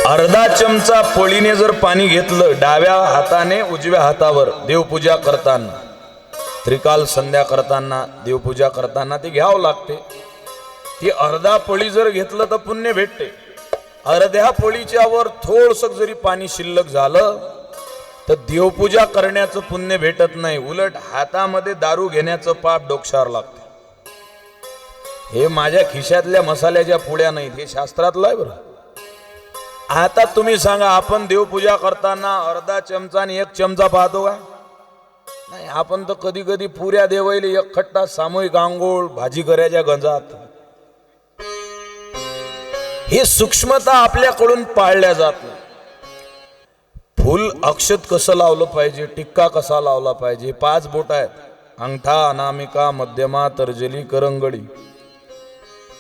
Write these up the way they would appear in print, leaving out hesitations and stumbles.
अर्धा चमचा पळीने जर पाणी घेतलं डाव्या हाताने उजव्या हातावर देवपूजा करताना, त्रिकाल संध्या करताना, देवपूजा करताना ते घ्यावं लागते. ती अर्धा पळी जर घेतलं तर पुण्य भेटते. अर्ध्या पळीच्या वर थोडसं जरी पाणी शिल्लक झालं तर देवपूजा करण्याचं पुण्य भेटत नाही, उलट हातामध्ये दारू घेण्याचं पाप डोक्षावर लागते. हे माझ्या खिशातल्या मसाल्याच्या पुड्या नाहीत, हे शास्त्रातलं आहे बरं. आता तुम्ही सांगा, आपण देवपूजा करताना अर्धा चमचा आणि 1 चमचा पाहतो का? नाही. आपण तर कधी कधी पुऱ्या देवायला एक खट्टा सामूहिक आंघोळ भाजी करायच्या गंजात. हे सूक्ष्मता आपल्याकडून पाळल्या जात नाही. फुल अक्षत कसं लावलं पाहिजे, टिक्का कसा लावला पाहिजे, 5 बोट आहेत, अंगठा, अनामिका, मध्यमा, तर्जनी, करंगडी.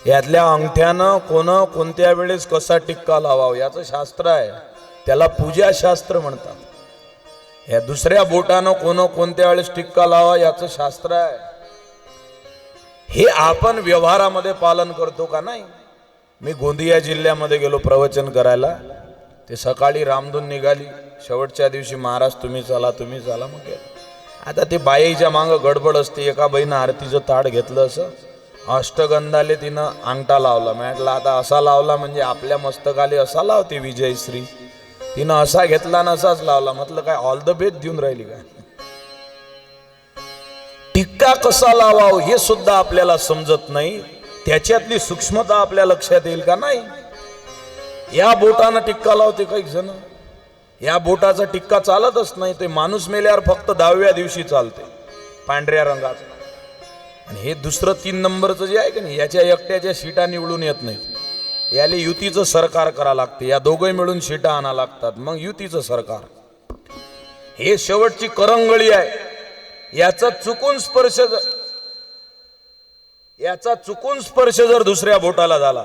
यातल्या अंगठ्यानं कोणत्या वेळेस कसा टिक्का लावावा याचं शास्त्र आहे, त्याला पूजा शास्त्र म्हणतात. या दुसऱ्या बोटानं कोणत्या वेळेस टिक्का लावा याचं शास्त्र आहे. हे आपण व्यवहारामध्ये पालन करतो का? नाही. मी गोंदिया जिल्ह्यामध्ये गेलो प्रवचन करायला. ते सकाळी रामधून निघाली, शेवटच्या दिवशी महाराज तुम्ही चला तुम्ही चला. मग आता ते बाईच्या मागं गडबड असते. एका बाईनं आरतीचं ताट घेतलं, असं अष्टगंधाले तिनं अंगठा लावला. म्हटलं आता असा लावला म्हणजे आपल्या मस्तकाले असा लावते विजयश्री. तिनं असा घेतला ना असाच लावला. म्हटलं काय ऑल द बेस्ट देऊन राहिली काय? टिक्का कसा लावाव हे सुद्धा आपल्याला समजत नाही. त्याच्यातली सूक्ष्मता आपल्या लक्षात येईल का? नाही. या बोटानं टिक्का लावते काही जण. या बोटाचा टिक्का चालतच नाही. ते माणूस मेल्यावर फक्त 10व्या दिवशी चालते, पांढऱ्या रंगाचं. आणि हे दुसरं 3 नंबरचं जे आहे की नाही, याच्या एकट्याच्या शिटा निवडून येत नाहीत. याले युतीचं सरकार करा लागते. या दोघे मिळून शिटा आणा लागतात, मग युतीचं सरकार. हे शेवटची करंगळी आहे. याचा चुकून स्पर्श जर दुसऱ्या बोटाला झाला,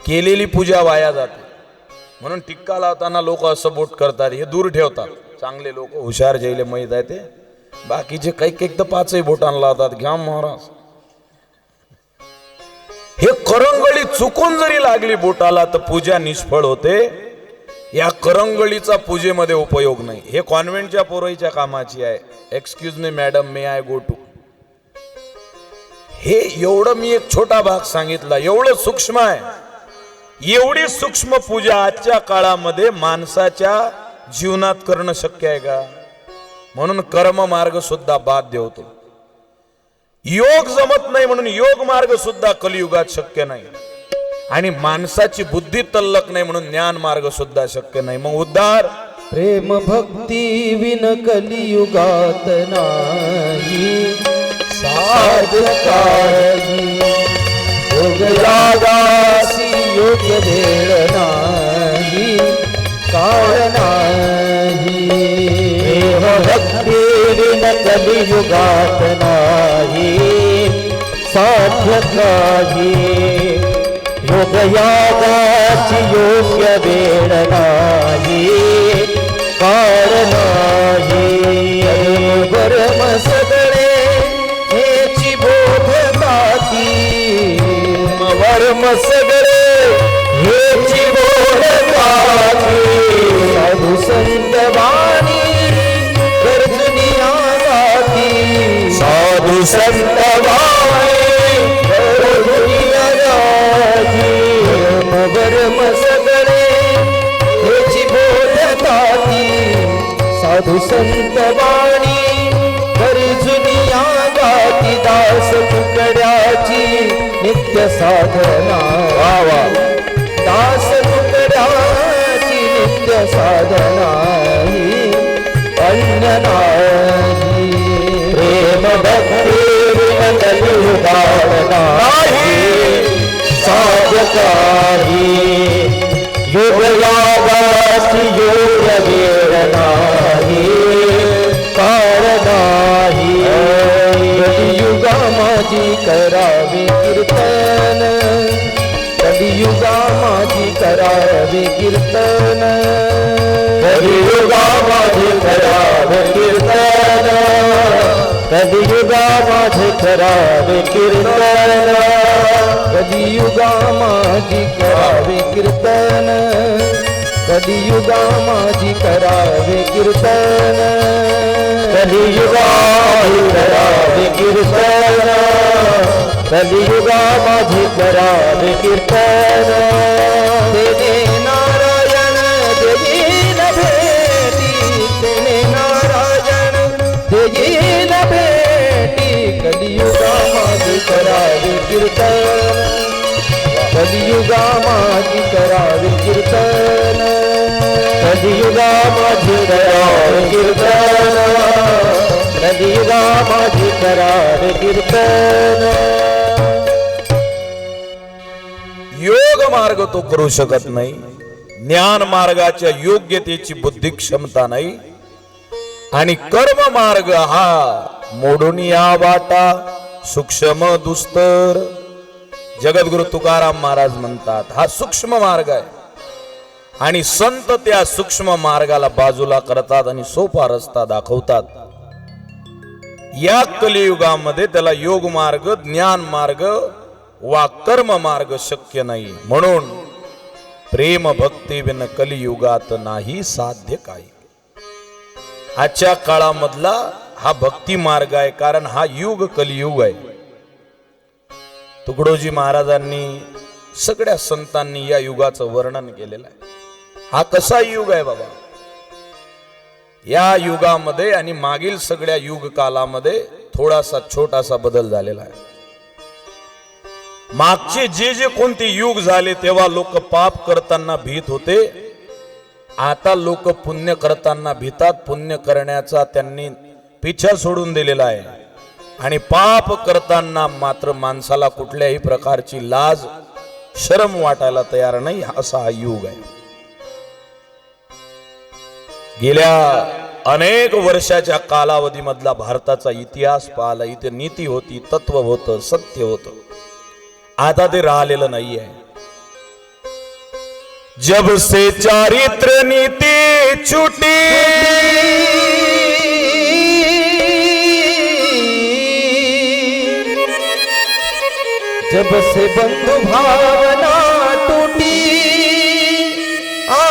केलेली पूजा वाया जाते. म्हणून टिक्का लावताना लोक असं बोट करतात, हे दूर ठेवतात. चांगले लोक हुशार जायले माहीत आहे ते. बाकीचे काही तर 5ही बोटांना लावतात. घ्या महाराज. हे करंगळी चुकून जरी लागली बोटाला तर पूजा निष्फळ होते. या करंगळीचा पूजेमध्ये उपयोग नाही. हे कॉन्व्हेंटच्या पोराईच्या कामाची आहे. Excuse me madam, may I go to. हे एवढं मी एक छोटा भाग सांगितला. एवढं सूक्ष्म आहे. एवढी सूक्ष्म पूजा आजच्या काळामध्ये माणसाच्या जीवनात करणं शक्य आहे का? म्हणून कर्म मार्ग सुद्धा बाध्य होतो. योग जमत नाही म्हणून योग मार्ग सुद्धा कलियुगात शक्य नाही. आणि माणसाची बुद्धी तल्लक नाही म्हणून ज्ञान मार्ग सुद्धा शक्य नाही. मग उद्धार प्रेम भक्ती विन कलियुगात नाही. साधकाही योग यागासी योग्य वेळ नाही, काळ नाही. प्रेम भक्ती विन कलियुगात नाही. साधकाही योग यागासी योग्य वेळ नाही, काळ नाही. परम सगळे हेची बोधताती. वर्म सगळे हेची बोधताती. साधू संत वाणी गरजुनिया गाती. साधू संत वाणी गरजुनिया गाती. वर्म सगळे हेची बोधताती. साधू संत वाणी गरजुनिया गाती. दास तुकड्याची नित्य साधना. वावा. दास तुकड्याची नित्य साधना अन्य नाही. प्रेम भक्ती विन कलियुगात नाही. साधकाही योग यागासी योग्य वेळ नाही, काळ नाही. कलियुगा माझी करावे कीर्तन. कलियुगा माझी करावे कीर्तन. कलियुगा माझी करावे कीर्तन. कलियुगा माझे करावे कीर्तन. कलियुगा माझी करावे कीर्तन. कलियुगा माझी करावे कीर्तन कलियुगा करावे कीर्तन कलियुगा माझी करावे कीर्तन तेने नारायण देईल भेटी तेने नारायण देईल भेटी कलियुगा माझी करावे कीर्तन कलियुगा माझी करावे कीर्तन कलियुगा माझी करावे कीर्तन कलियुगा माझी करावे कीर्तन योग मार्ग तो करू शकत नाही, ज्ञान मार्गाच्या योग्यतेची बुद्धी क्षमता नाही, आणि कर्म मार्ग हा मोडून या वाटा सूक्ष्म दुस्तर. जगद्गुरु तुकाराम महाराज म्हणतात हा सूक्ष्म मार्ग आहे, आणि संत त्या सूक्ष्म मार्गाला बाजूला करतात आणि सोपा रस्ता दाखवतात. या कलियुगामध्ये त्याला योग मार्ग, ज्ञान मार्ग वा कर्म मार्ग शक्य नाही. म्हणून प्रेम भक्ती विन कलियुगात नाही साध्य काही. आजच्या काळामधला हा भक्ती मार्ग आहे, कारण हा युग कलियुग आहे. तुकडोजी महाराजांनी सगळ्या संतांनी या युगाचं वर्णन केलेलं आहे. हा कसा युग आहे बाबा? या युगामध्ये आणि मागील सगळ्या युग कालामध्ये थोडासा छोटासा बदल झालेला आहे. मागचे जे जे कोणते युग झाले तेव्हा लोक पाप करताना भीत होते, आता लोक पुण्य करताना भीतात. पुण्य करण्याचा त्यांनी पिछा सोडून दिलेला आहे, आणि पाप करताना मात्र माणसाला कुठल्याही प्रकारची लाज शरम वाटायला तयार नाही. असा हा युग आहे. गेल्या अनेक वर्षाच्या कालावधीमधला भारताचा इतिहास पाहिला. इथे नीती होती, तत्व होतं, सत्य होतं. आता ते राहिलेलं नाहीये. जब से चारित्र नीति छूटी जब से बंधु भावना टूटी आ